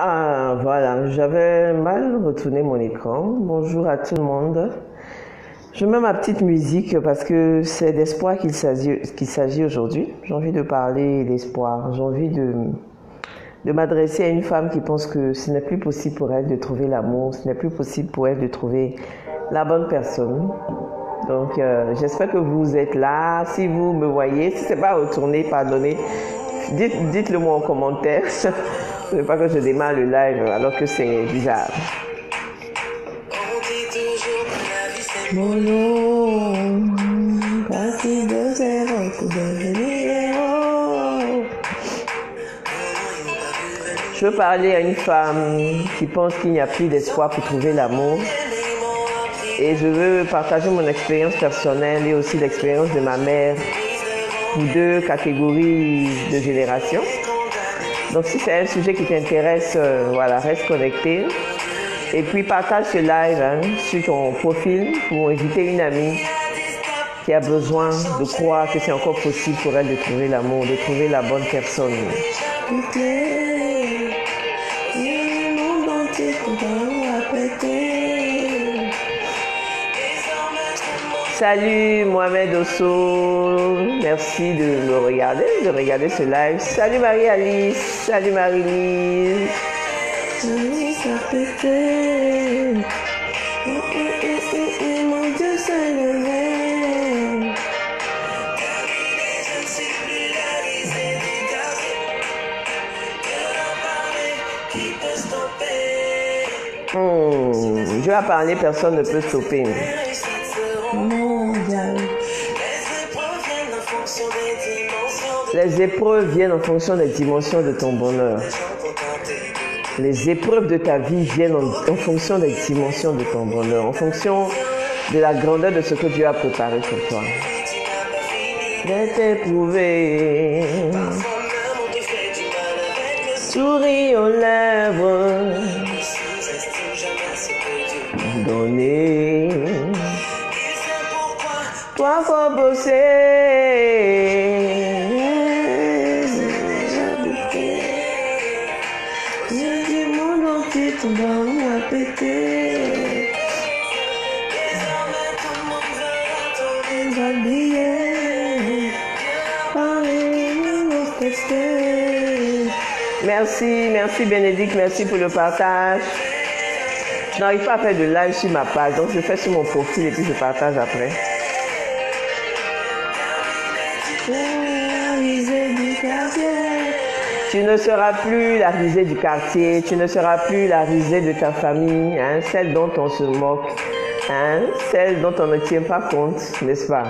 Ah, voilà, j'avais mal retourné mon écran. Bonjour à tout le monde. Je mets ma petite musique parce que c'est d'espoir qu'il s'agit aujourd'hui. J'ai envie de parler d'espoir. J'ai envie de m'adresser à une femme qui pense que ce n'est plus possible pour elle de trouver l'amour, ce n'est plus possible pour elle de trouver la bonne personne. Donc, j'espère que vous êtes là. Si vous me voyez, si ce n'est pas retourné, pardonnez. Dites-le moi en commentaire. Ce n'est pas que je démarre le live alors que c'est bizarre. Mon nom, parti de zéro pour devenir héros. Je veux parler à une femme qui pense qu'il n'y a plus d'espoir pour trouver l'amour. Et je veux partager mon expérience personnelle et aussi l'expérience de ma mère pour deux catégories de génération. Donc si c'est un sujet qui t'intéresse, voilà, reste connecté. Et puis partage ce live sur ton profil pour inviter une amie qui a besoin de croire que c'est encore possible pour elle de trouver l'amour, de trouver la bonne personne. Salut Mohamed Osso, merci de me regarder ce live. Salut Marie-Alice, salut Marie-Lise. Mon Dieu s'est levé. Dieu a parlé, personne ne peut stopper. Les épreuves viennent en fonction des dimensions de ton bonheur. Les épreuves de ta vie viennent en fonction des dimensions de ton bonheur, en fonction de la grandeur de ce que Dieu a préparé pour toi. D'être éprouvé, souris aux lèvres, donner. Toi, faut bosser. Ton ballon a pété. Merci Bénédicte, merci pour le partage. Je n'arrive pas à faire de live sur ma page, donc je fais sur mon profil et puis je partage après. Tu ne seras plus la risée du quartier, tu ne seras plus la risée de ta famille, celle dont on se moque, celle dont on ne tient pas compte, n'est-ce pas?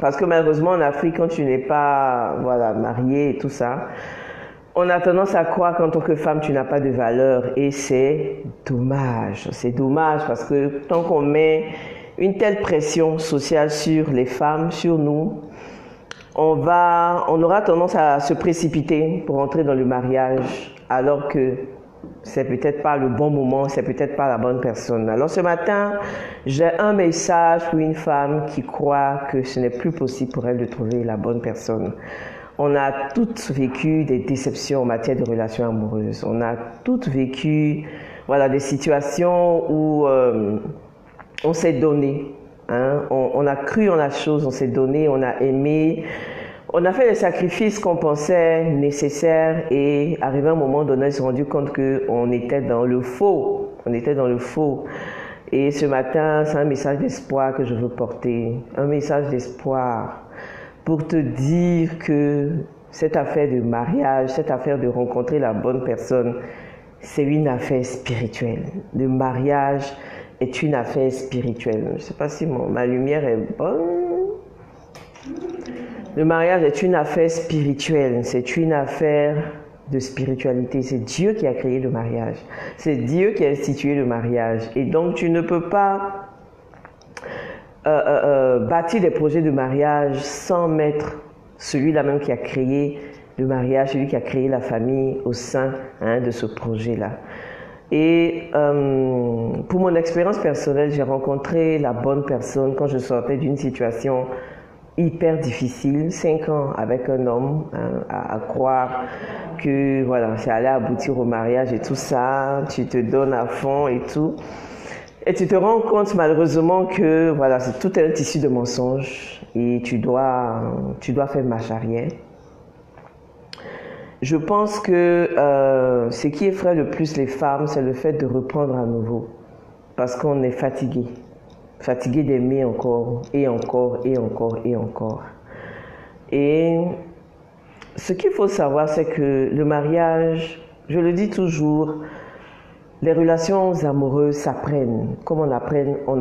Parce que malheureusement en Afrique, quand tu n'es pas mariée et tout ça, on a tendance à croire qu'en tant que femme, tu n'as pas de valeur et c'est dommage. C'est dommage parce que tant qu'on met une telle pression sociale sur les femmes, sur nous, on aura tendance à se précipiter pour entrer dans le mariage alors que c'est peut-être pas le bon moment, c'est peut-être pas la bonne personne. Alors ce matin, j'ai un message pour une femme qui croit que ce n'est plus possible pour elle de trouver la bonne personne. On a toutes vécu des déceptions en matière de relations amoureuses. On a toutes vécu des situations où on s'est donné. On a cru en la chose, on s'est donné, on a aimé, on a fait les sacrifices qu'on pensait nécessaires et arrivé à un moment donné, on s'est rendu compte qu'on était dans le faux. On était dans le faux. Et ce matin, c'est un message d'espoir que je veux porter. Un message d'espoir pour te dire que cette affaire de mariage, cette affaire de rencontrer la bonne personne, c'est une affaire spirituelle. Le mariage est une affaire spirituelle. Je ne sais pas si ma lumière est bonne. Le mariage est une affaire spirituelle. C'est une affaire de spiritualité. C'est Dieu qui a créé le mariage. C'est Dieu qui a institué le mariage. Et donc, tu ne peux pas bâtir des projets de mariage sans mettre celui-là même qui a créé le mariage, celui qui a créé la famille au sein de ce projet-là. Et pour mon expérience personnelle, j'ai rencontré la bonne personne quand je sortais d'une situation hyper difficile, 5 ans avec un homme, hein, à croire que voilà, c'est allé aboutir au mariage et tout ça, tu te donnes à fond et tout. Et tu te rends compte malheureusement que voilà, c'est tout un tissu de mensonges et tu dois faire marche arrière. Je pense que ce qui effraie le plus les femmes, c'est le fait de reprendre à nouveau. Parce qu'on est fatigué. Fatigué d'aimer encore, et encore, et encore, et encore. Et ce qu'il faut savoir, c'est que le mariage, je le dis toujours, les relations amoureuses s'apprennent. Comme on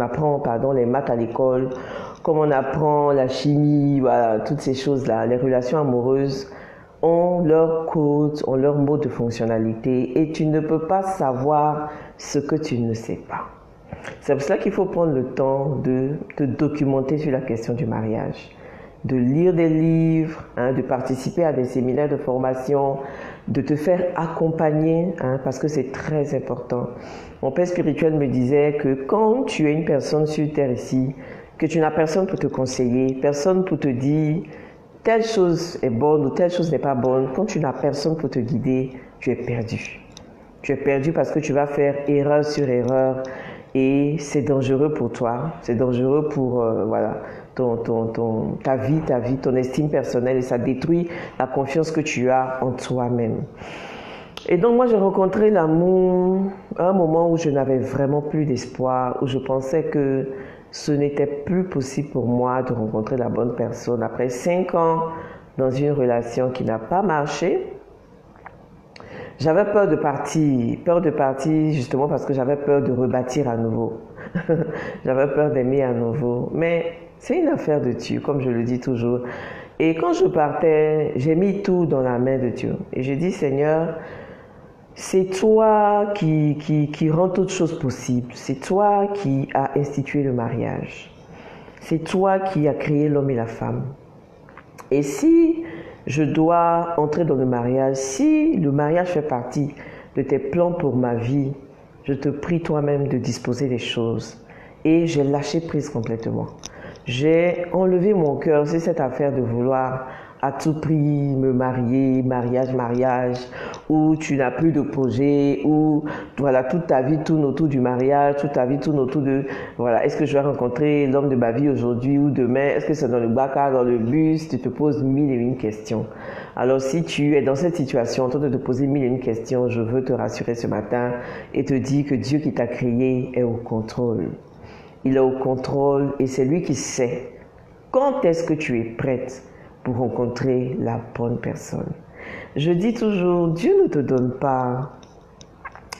apprend les maths à l'école, comme on apprend la chimie, voilà, toutes ces choses-là. Les relations amoureuses ont leur code, ont leur mode de fonctionnalité et tu ne peux pas savoir ce que tu ne sais pas. C'est pour cela qu'il faut prendre le temps de te documenter sur la question du mariage, de lire des livres, hein, de participer à des séminaires de formation, de te faire accompagner, hein, parce que c'est très important. Mon père spirituel me disait que quand tu es une personne sur terre ici, que tu n'as personne pour te conseiller, personne pour te dire telle chose est bonne ou telle chose n'est pas bonne, quand tu n'as personne pour te guider, tu es perdu. Tu es perdu parce que tu vas faire erreur sur erreur et c'est dangereux pour toi, c'est dangereux pour voilà, ta vie, ton estime personnelle et ça détruit la confiance que tu as en toi-même. Et donc moi j'ai rencontré l'amour à un moment où je n'avais vraiment plus d'espoir, où je pensais que ce n'était plus possible pour moi de rencontrer la bonne personne. Après 5 ans dans une relation qui n'a pas marché, j'avais peur de partir justement parce que j'avais peur de rebâtir à nouveau. J'avais peur d'aimer à nouveau. Mais c'est une affaire de Dieu, comme je le dis toujours. Et quand je partais, j'ai mis tout dans la main de Dieu. Et j'ai dit, Seigneur, c'est toi qui rend toutes choses possibles. C'est toi qui as institué le mariage. C'est toi qui as créé l'homme et la femme. Et si je dois entrer dans le mariage, si le mariage fait partie de tes plans pour ma vie, je te prie toi-même de disposer des choses. Et j'ai lâché prise complètement. J'ai enlevé mon cœur, c'est cette affaire de vouloir à tout prix me marier, mariage, où tu n'as plus de projet, où voilà, toute ta vie tourne autour du mariage, toute ta vie tourne autour de, voilà, est-ce que je vais rencontrer l'homme de ma vie aujourd'hui ou demain, est-ce que c'est dans le bac, dans le bus, tu te poses 1001 questions. Alors si tu es dans cette situation, en train de te poser 1001 questions, je veux te rassurer ce matin et te dire que Dieu qui t'a créé est au contrôle. Il est au contrôle et c'est lui qui sait quand est-ce que tu es prête pour rencontrer la bonne personne. Je dis toujours, Dieu ne te donne pas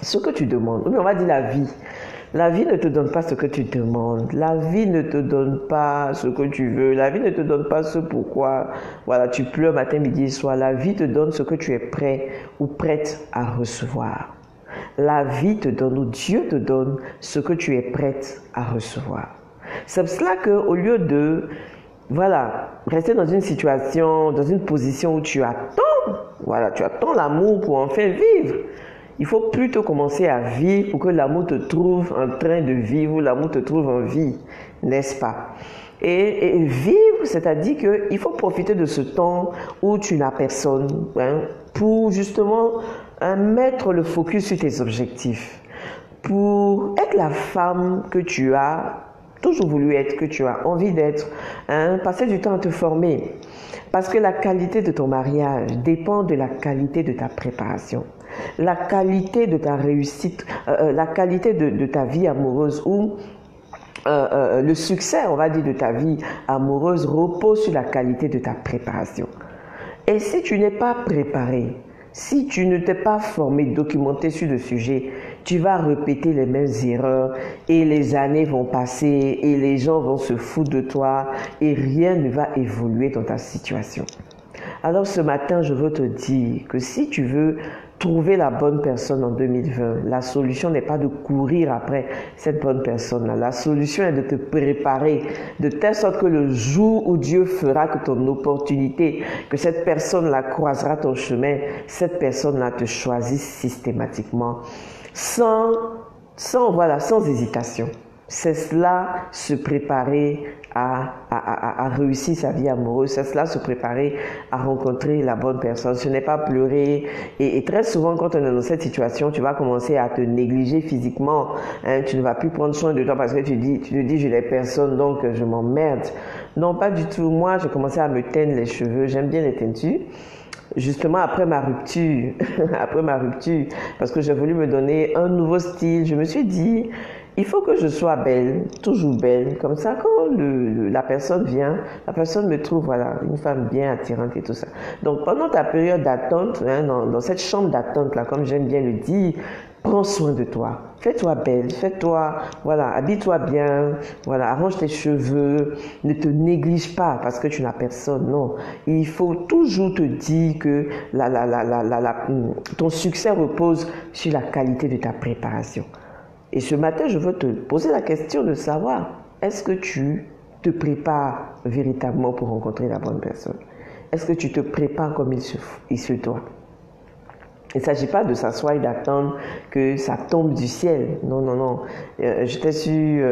ce que tu demandes. Mais on va dire la vie. La vie ne te donne pas ce que tu demandes. La vie ne te donne pas ce que tu veux. La vie ne te donne pas ce pourquoi voilà, tu pleures matin, midi et soir. La vie te donne ce que tu es prêt ou prête à recevoir. La vie te donne ou Dieu te donne ce que tu es prête à recevoir. C'est pour cela qu'au lieu de rester dans une situation, dans une position où tu attends l'amour pour enfin vivre. Il faut plutôt commencer à vivre pour que l'amour te trouve en train de vivre ou l'amour te trouve en vie, n'est-ce pas? Et vivre, c'est-à-dire qu'il faut profiter de ce temps où tu n'as personne, hein, pour justement mettre le focus sur tes objectifs, pour être la femme que tu as toujours voulu être, que tu as envie d'être, hein, passer du temps à te former. Parce que la qualité de ton mariage dépend de la qualité de ta préparation, la qualité de ta réussite, la qualité de ta vie amoureuse ou le succès, on va dire, de ta vie amoureuse repose sur la qualité de ta préparation. Et si tu n'es pas préparé, si tu ne t'es pas formé, documenté sur le sujet, tu vas répéter les mêmes erreurs et les années vont passer et les gens vont se foutre de toi et rien ne va évoluer dans ta situation. Alors ce matin, je veux te dire que si tu veux trouver la bonne personne en 2020, la solution n'est pas de courir après cette bonne personne-là. La solution est de te préparer de telle sorte que le jour où Dieu fera que ton opportunité, que cette personne-là croisera ton chemin, cette personne-là te choisisse systématiquement, sans hésitation. C'est cela, se préparer à réussir sa vie amoureuse. C'est cela, se préparer à rencontrer la bonne personne. Ce n'est pas pleurer. Et très souvent, quand on est dans cette situation, tu vas commencer à te négliger physiquement. Hein, tu ne vas plus prendre soin de toi parce que tu te dis, je n'ai personne, donc je m'emmerde. Non, pas du tout. Moi, j'ai commencé à me teindre les cheveux. J'aime bien les teintures. Justement après ma rupture, parce que j'ai voulu me donner un nouveau style, je me suis dit, il faut que je sois belle, toujours belle, comme ça quand la personne vient, la personne me trouve, voilà, une femme bien attirante et tout ça. Donc pendant ta période d'attente, hein, dans cette chambre d'attente là, comme j'aime bien le dire, prends soin de toi. Fais-toi belle, voilà, habille-toi bien, voilà, arrange tes cheveux, ne te néglige pas parce que tu n'as personne, non. Il faut toujours te dire que ton succès repose sur la qualité de ta préparation. Et ce matin, je veux te poser la question de savoir, est-ce que tu te prépares véritablement pour rencontrer la bonne personne? Est-ce que tu te prépares comme il se doit? Il ne s'agit pas de s'asseoir et d'attendre que ça tombe du ciel. Non, non, non. J'étais sur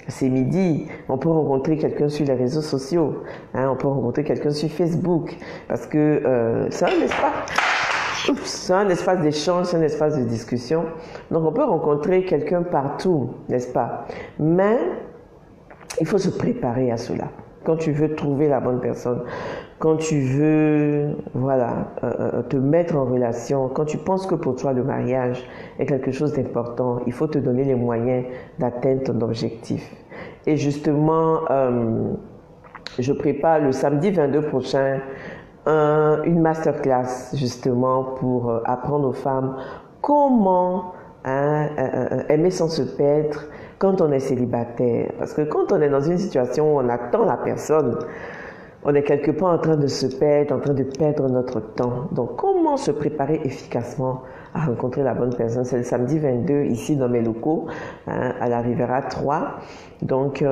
c'est midi. On peut rencontrer quelqu'un sur les réseaux sociaux. Hein, on peut rencontrer quelqu'un sur Facebook. Parce que c'est un espace d'échange, c'est un espace de discussion. Donc on peut rencontrer quelqu'un partout, n'est-ce pas? Mais il faut se préparer à cela. Quand tu veux trouver la bonne personne, quand tu veux te mettre en relation, quand tu penses que pour toi le mariage est quelque chose d'important, il faut te donner les moyens d'atteindre ton objectif. Et justement, je prépare le samedi 22 prochain une masterclass justement pour apprendre aux femmes comment aimer sans se perdre quand on est célibataire. Parce que quand on est dans une situation où on attend la personne, on est quelque part en train de se perdre, en train de perdre notre temps. Donc, comment se préparer efficacement à rencontrer la bonne personne? C'est le samedi 22 ici dans mes locaux, à la Rivera 3. Donc,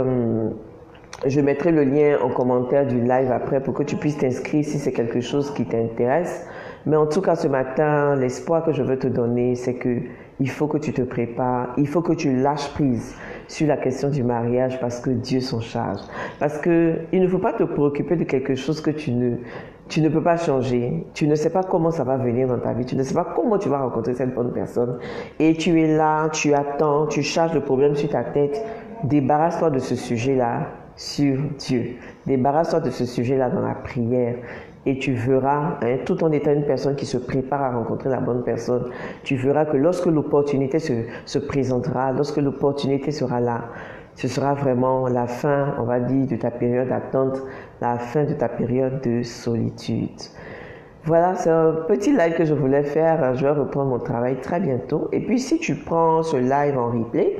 je mettrai le lien en commentaire du live après pour que tu puisses t'inscrire si c'est quelque chose qui t'intéresse. Mais en tout cas, ce matin, l'espoir que je veux te donner, c'est que il faut que tu te prépares, il faut que tu lâches prise sur la question du mariage parce que Dieu s'en charge. Parce que il ne faut pas te préoccuper de quelque chose que tu ne peux pas changer. Tu ne sais pas comment ça va venir dans ta vie. Tu ne sais pas comment tu vas rencontrer cette bonne personne. Et tu es là, tu attends, tu charges le problème sur ta tête. Débarrasse-toi de ce sujet-là sur Dieu. Débarrasse-toi de ce sujet-là dans la prière. Et tu verras, tout en étant une personne qui se prépare à rencontrer la bonne personne, tu verras que lorsque l'opportunité se présentera, lorsque l'opportunité sera là, ce sera vraiment la fin, on va dire, de ta période d'attente, la fin de ta période de solitude. Voilà, c'est un petit live que je voulais faire. Je vais reprendre mon travail très bientôt. Et puis, si tu prends ce live en replay,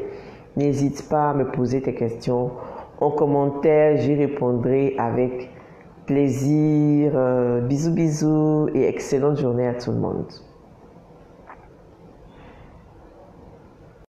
n'hésite pas à me poser tes questions en commentaire. J'y répondrai avec plaisir. Bisous, bisous et excellente journée à tout le monde.